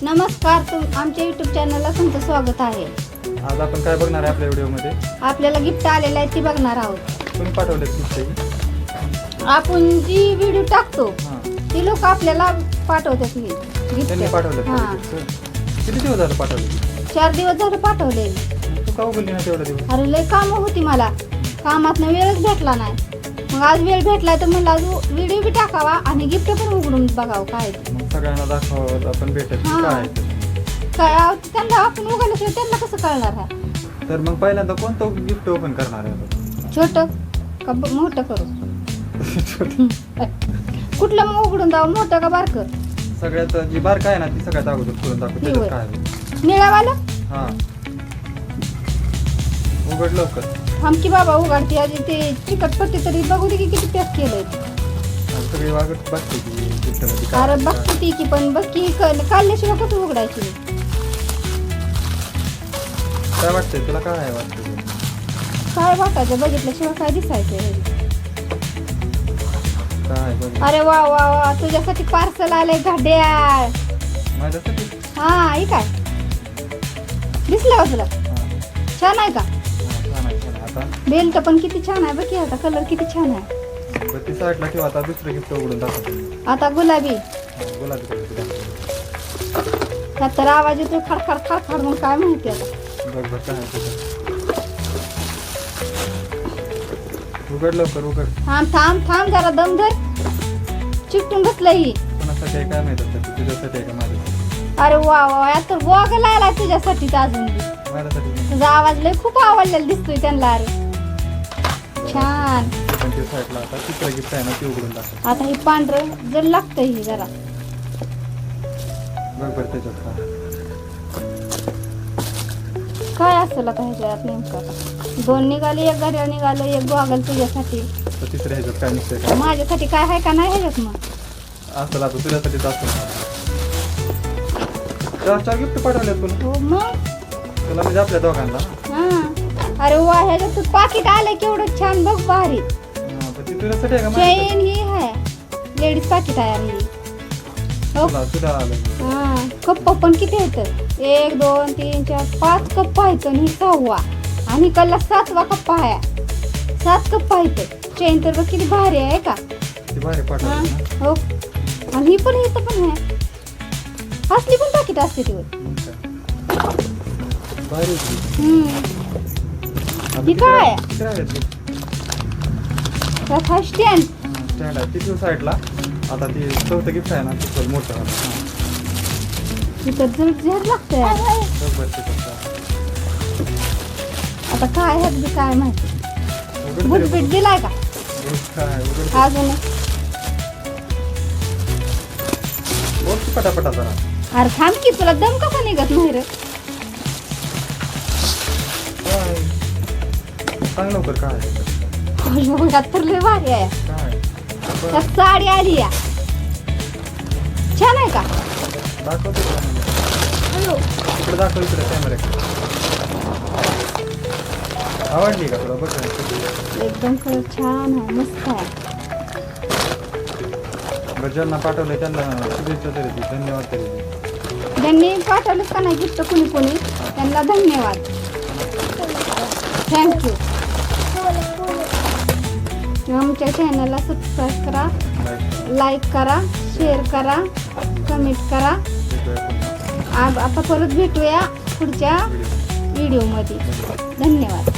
नमस्कार, आमच्या YouTube चॅनलला तुमचं स्वागत आहे. आज आपण काय बघणार आहे आपल्या व्हिडिओमध्ये? आपल्याला गिफ्ट आलेलं आहे ती बघणार आहोत. तुम्ही पाठवले गिफ्ट? आपण जी व्हिडिओ टाकतो हां, ती लोक आपल्याला पाठवतात गिफ्ट. त्यांनी पाठवले. हां. किती दिवस झाले पाठवले? 4 दिवस झाले पाठवले. तू का उघडली ना तेवढा दिवस? अरे लय काम होती मला, कामातनं वेळच भेटला नाही. मग आज वेळ भेटलाय तर म्हणलं आज व्हिडिओ बी टाकावा आणि गिफ्ट पण उघडून बघावं काय ते. मग सगळ्यांना दाखवावं आपण भेटत हां. काय आहे ते. त्यांना आपण उघडल्याशिवाय त्यांना कसं कळणार आहे? तर मग पहिल्यांदा कोणतं गिफ्ट ओपन करणार आहे आपण? छोटं का मोठं करू? कुठलं मग उघडून दाव, मोठं का बारकं? सगळ्यात जी बारका आहे ना ती सगळ्यात अगोदर खोलून दाखव. त्याच्यात होय. काय आहे? निळावाला हां, उघड लवकर. आमची बाबा उघडते आधी ते चिकटपट्टी तरी बघू दे की किती पॅक केलंय. आणि सगळी वागत बघते की गिफ्टमध्ये अरे काय बघते ती की, पण बघ की काढल्याशिवाय कसं उघडायची? काय वाटतंय तुला? काय आहे वाटतं? काय वाटायचं बघितल्याशिवाय काय दिसायचं? काय आहे बघ अरे वा वा वा, तुझ्यासाठी पार्सल आलंय घड्याळ. माझ्यासाठी? हा, ही काय दिसलं का तुला? हां, छान आहे का? छान आहे, छान आहे. आता बेल्ट पण किती छान आहे बघ की, आता कलर किती छान आहे. बरं, ती साईडला ठेवा. आता दुसरं गिफ्ट उघडून दाखवतो. आता गुलाबी. गुलाबी कलर त्यात तर आवाज येतोय खडखड खडखड, मग काय माहिती आता. बघ बघ काय आहे तिथं. उघड लवकर उघड. थांब थांब थांब, जरा दम धर. चिकटून बसलंय ही. कोणासाठी आहे काय माहित आता? तुझ्यासाठी आहे का माझ्यासाठी? अरे वा वा, आता गॉगल आलाय तुझ्यासाठी अजून बी. माझ्यासाठी तुझा आवाज लय खूप आवडलेला दिसतोय त्यांना. अरे छान. पण ते साईडला आता तिसरं गिफ्ट आहे ना ते उघडून दाखव. आता हे पांढरं जर लागतंय ही जरा. बघ बरं त्याच्यात काय. काय असेल आता ह्याच्यात नेमकं? आता 2 निघाले, एक घड्याळ निघालं, एक गॉगल तुझ्यासाठी. तर तिसऱ्या ह्याच्यात काय निघतंय काय? माझ्यासाठी काय आहे का नाही ह्याच्यात? मग असं आता तुझ्यासाठीच असतं. 4 गिफ्ट पाठवलेत पण हो मग. तुला म्हणजे आपल्या दोघांना. हा, अरे वा, ह्याच्यात पाकिट आलंय केवढं छान बघ, भारी. हां, तर ती तुझ्यासाठी आहे का माझ्यासाठी? चेन ही आहे, लेडीज पाकिट आहे आणि हो. तुला आलं. हा, कप्प पण किती आहेत? 1 2 3 4 5 कप्प आहेत आणि ही 6वा आणि कल्ला 7वा कप्पा आहे. 7 कप्प आहेत. चेन तर बघ किती भारी आहे का? ती भारी हा, पाठवली ना. हो. आणि ही पण इथं पण आहे. असली पण पाकिट असते ती. मग काय. भारी आहे ती. ही काय आहे? किती राहिलेत गिफ्ट? त्यात हा स्टँड. स्टँड आहे तिथे साईडला. आता ती चौथं गिफ्ट आहे ना ते थोडं मोठं आहे. हां. इथं जर झेर लागतंय. बघ बरं त्याच्यात काय. आता काय ह्यात बी काय माहिती. उघड तरी बुटबीट दिलाय का उघड काय उघड तरी. अजून? बोल की पटापटा जरा. अरे थांब की, तुला दम कसा निघत नाही रे? काय सांग लवकर काय आहे त्याच्यात? बघात तर लय भारी आहे. काय बरं, त्यात साडी आली या. छान आहे का? दाखवते का मला? इकडे दाखव, इकडे कॅमेऱ्याकडे. आवडली का तुला? बघ ना. एकदम खरं छान आहे, मस्त आहे. बरं, ज्यांना पाठवलं त्यांना शुभेच्छा तरी दे, धन्यवाद तरी दे. ज्यांनी पाठवलंच का नाही गिफ्ट कुणी कुणी, त्यांना धन्यवाद. थँक्यू. आमच्या चॅनलला सबस्क्राईब करा, लाईक करा, शेअर करा, कमेंट करा. भेटूया पुन्हा आता परत भेटूया पुढच्या व्हिडिओ. व्हिडिओमध्ये. धन्यवाद.